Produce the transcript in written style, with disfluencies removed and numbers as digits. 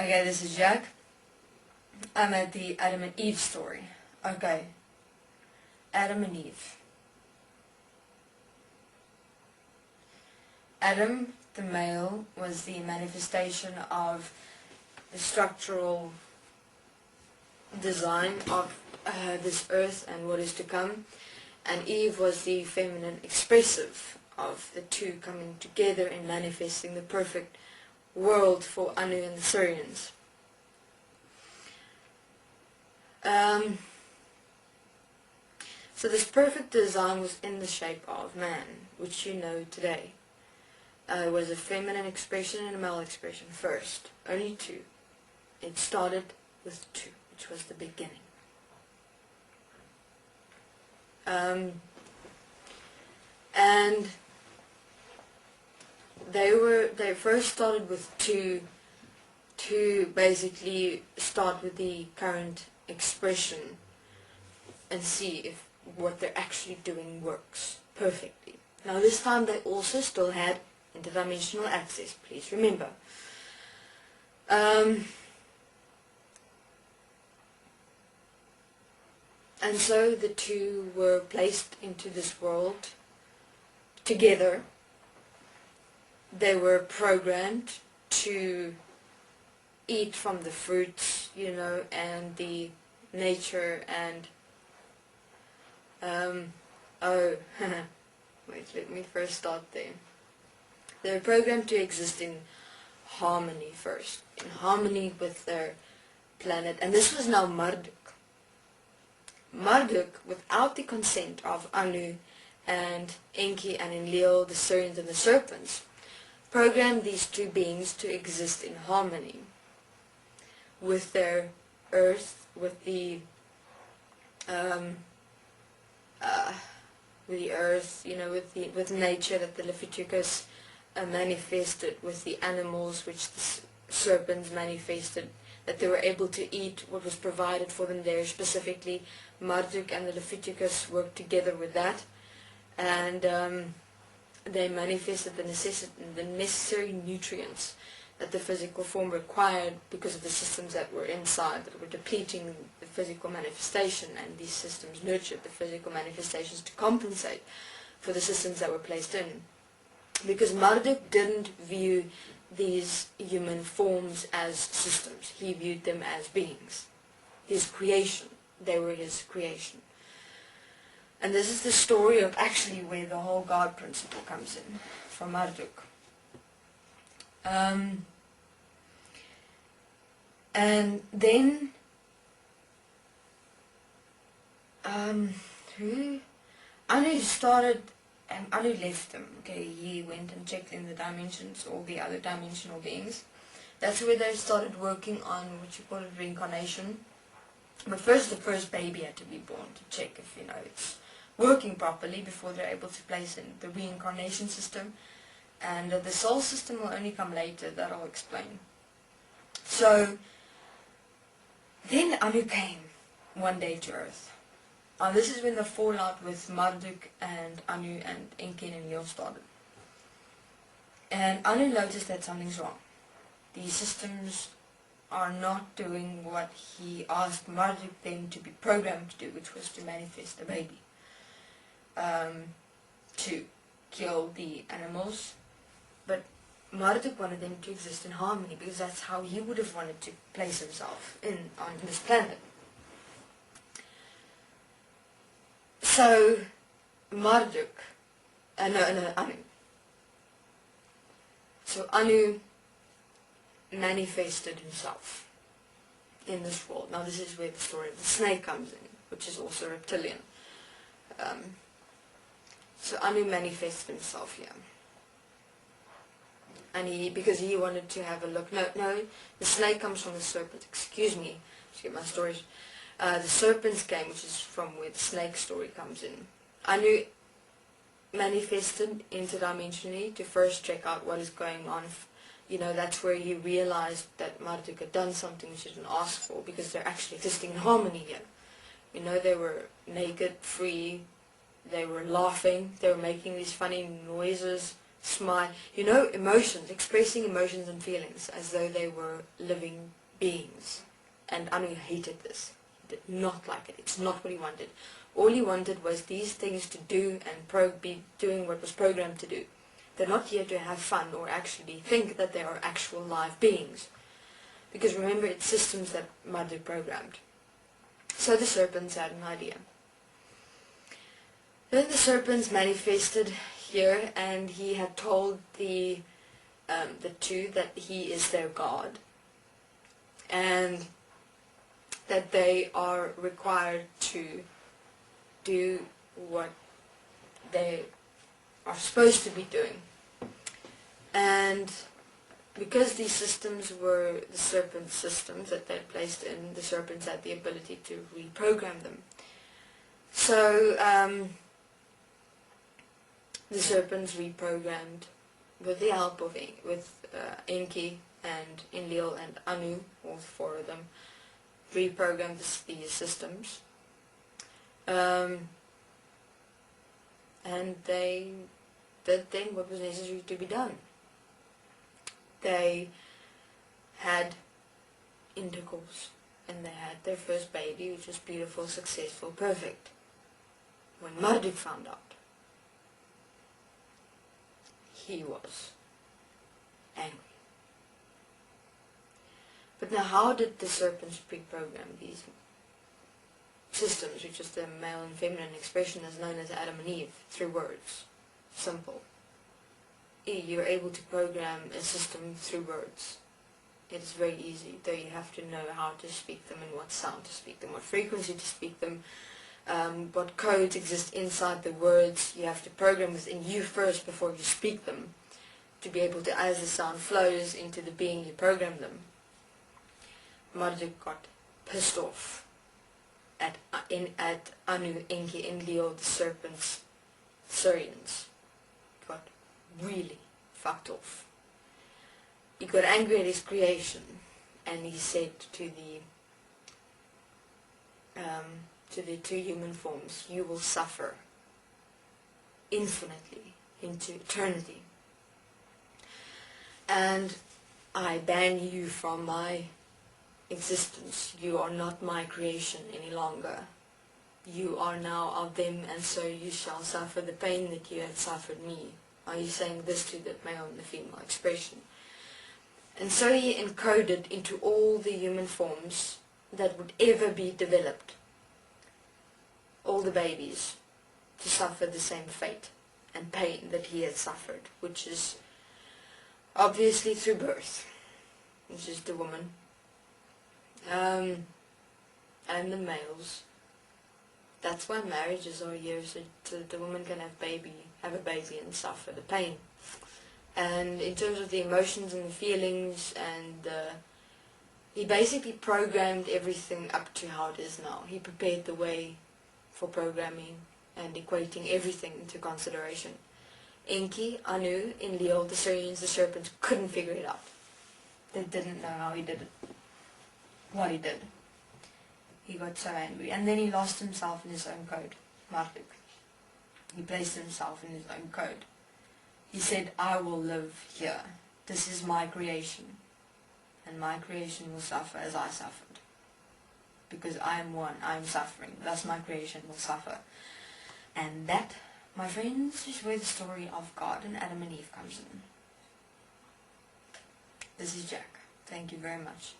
Okay, this is Jack. I'm at the Adam and Eve story. Okay. Adam and Eve. Adam, the male, was the manifestation of the structural design of this earth and what is to come. And Eve was the feminine expressive of the two coming together and manifesting the perfect world for Anu and the Syrians. So this perfect design was in the shape of man, which you know today. It was a feminine expression and a male expression first. Only two. It started with two, which was the beginning. And they first started with two to basically start with the current expression and see if what they're actually doing works perfectly. Now this time they also still had interdimensional access, please remember. And so the two were placed into this world together. They were programmed to eat from the fruits, you know, and the nature and wait, let me first start there. They were programmed to exist in harmony first, in harmony with their planet, and this was now Marduk. Marduk, without the consent of Anu and Enki and Enlil, the Syrians and the serpents, programmed these two beings to exist in harmony with their earth, with the earth, you know, with nature that the Leviticus manifested, with the animals which the serpents manifested, that they were able to eat what was provided for them there. Specifically, Marduk and the Leviticus worked together with that, and they manifested the necessary nutrients that the physical form required because of the systems that were inside, that were depleting the physical manifestation, and these systems nurtured the physical manifestations to compensate for the systems that were placed in. Because Marduk didn't view these human forms as systems. He viewed them as beings. His creation. They were his creation. And this is the story of actually where the whole God principle comes in, from Marduk. And then Anu started, and Anu left them. Okay, he went and checked in the dimensions, all the other dimensional beings. That's where they started working on what you call it, reincarnation. But first, the first baby had to be born to check if, you know, it's working properly before they're able to place in the reincarnation system. And the soul system will only come later, that I'll explain. So then Anu came one day to Earth. And this is when the fallout with Marduk and Anu and Enki and Enlil started. And Anu noticed that something's wrong. These systems are not doing what he asked Marduk then to be programmed to do, which was to manifest a baby. To kill the animals. But Marduk wanted them to exist in harmony, because that's how he would have wanted to place himself on this planet. So Marduk, Anu. So Anu manifested himself in this world. Now this is where the story of the snake comes in, which is also reptilian. So Anu manifested himself here. And because he wanted to have a look. No, the snake comes from the serpent. Excuse me, let's get my stories. The serpent's game, which is from where the snake story comes in. Anu manifested interdimensionally to first check out what is going on. You know, that's where he realized that Marduk had done something which he didn't ask for, because they're actually existing in harmony here. You know, they were naked, free, they were laughing, they were making these funny noises, smile, you know, emotions, expressing emotions and feelings as though they were living beings. And Anu hated this. He did not like it. It's not what he wanted. All he wanted was these things to do and be doing what was programmed to do. They're not here to have fun or actually think that they are actual live beings. Because remember, it's systems that Marduk programmed. So the serpents had an idea. Then the serpents manifested here, and he had told the two that he is their god, and that they are required to do what they are supposed to be doing. And because these systems were the serpent systems that they placed in, the serpents had the ability to reprogram them. So the serpents reprogrammed, with the help of Enki and Enlil and Anu, all four of them, reprogrammed these systems. And they did then what was necessary to be done. They had intercourse, and they had their first baby, which was beautiful, successful, perfect. When Marduk found out, he was angry. But now, how did the serpents pre-program these systems, which is the male and feminine expression as known as Adam and Eve, through words? Simple. You're able to program a system through words. It's very easy, though you have to know how to speak them and what sound to speak them, what frequency to speak them, what codes exist inside the words. You have to program within you first before you speak them, to be able to, as the sound flows into the being you program them. Marduk got pissed off at Anu, Enki, Enlil, the serpents, Syrians. Got really fucked off. He got angry at his creation, and he said to the two human forms, "You will suffer infinitely into eternity, and I ban you from my existence. You are not my creation any longer. You are now of them, and so you shall suffer the pain that you had suffered me." Are you saying this to the male and the female expression? And so he encoded into all the human forms that would ever be developed, all the babies, to suffer the same fate and pain that he had suffered, which is obviously through birth, which is the woman, and the males. That's why marriages are here, so the woman can have a baby and suffer the pain. And in terms of the emotions and the feelings, and he basically programmed everything up to how it is now. He prepared the way for programming and equating everything into consideration. Enki, Anu, Enlil, the Syrians, the serpents couldn't figure it out. They didn't know how he did it, what he did. He got so angry, and then he lost himself in his own code. Marduk. He placed himself in his own code. He said, "I will live here. This is my creation, and my creation will suffer as I suffered. Because I am one, I am suffering, thus my creation will suffer." And that, my friends, is where the story of God and Adam and Eve comes in. This is Jack. Thank you very much.